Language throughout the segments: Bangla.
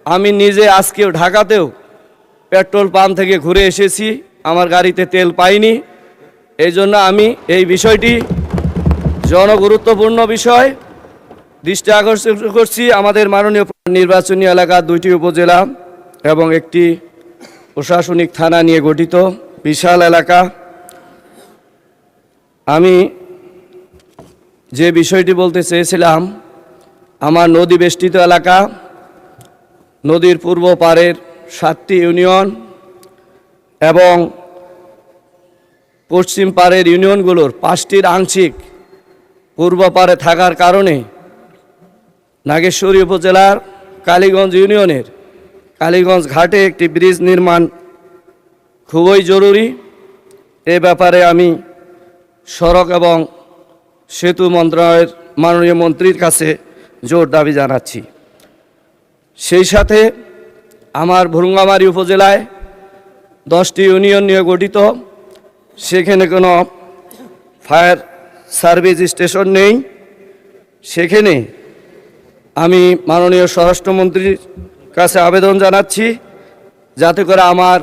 আমি নিজে আজকেও ঢাকাতেও পেট্রোল পাম্প থেকে ঘুরে এসেছি, আমার গাড়িতে তেল পাইনি। এই জন্য আমি এই বিষয়টি জনগুরুত্বপূর্ণ বিষয় দৃষ্টি আকর্ষণ করছি। আমাদের মাননীয় নির্বাচনী এলাকা 2টি উপজেলা এবং একটি প্রশাসনিক থানা নিয়ে গঠিত বিশাল এলাকা। আমি যে বিষয়টি বলতে চেয়েছিলাম, আমার নদী বেষ্টিত এলাকা, নদীর পূর্ব পারের 7টি ইউনিয়ন এবং পশ্চিম পারের ইউনিয়নগুলোর 5টির আংশিক পূর্ব পারে থাকার কারণে নাগেশ্বরী উপজেলার কালীগঞ্জ ইউনিয়নের কালীগঞ্জ ঘাটে একটি ব্রিজ নির্মাণ খুবই জরুরি। এ ব্যাপারে আমি সড়ক এবং সেতু মন্ত্রণালয়ের মাননীয় মন্ত্রীর কাছে জোর দাবি জানাচ্ছি। সেই সাথে আমার ভুরুঙ্গামারী উপজেলায় 10টি ইউনিয়ন নিয়ে গঠিত, সেখানে কোনো ফায়ার সার্ভিস স্টেশন নেই। সেখানে আমি মাননীয় স্বরাষ্ট্রমন্ত্রীর কাছে আবেদন জানাচ্ছি যাতে করে আমার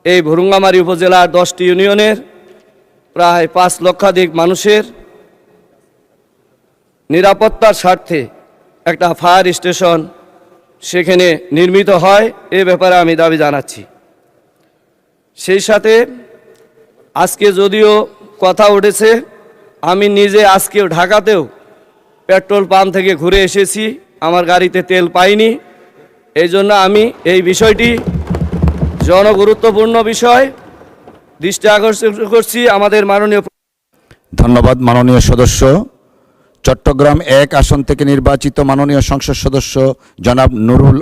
এই ভুরুঙ্গামারী উপজেলার 10টি ইউনিয়নের প্রায় 5 লক্ষাধিক মানুষের নিরাপত্তার স্বার্থে একটা ফায়ার স্টেশন সেখানে নির্মিত হয়। এ ব্যাপারে আমি দাবি জানাচ্ছি। সেই সাথে আজকে যদিও কথা উঠেছে, আমি নিজে আজকেও ঢাকাতেও পেট্রোল পাম্প থেকে ঘুরে এসেছি, আমার গাড়িতে তেল পাইনি। এই জন্য আমি এই বিষয়টি জনগুরুত্বপূর্ণ বিষয় দৃষ্টি আকর্ষণ করছি। আমাদের মাননীয় ধন্যবাদ মাননীয় সদস্য। চট্টগ্রাম 1 আসন থেকে নির্বাচিত মাননীয় সংসদ সদস্য জনাব নুরুল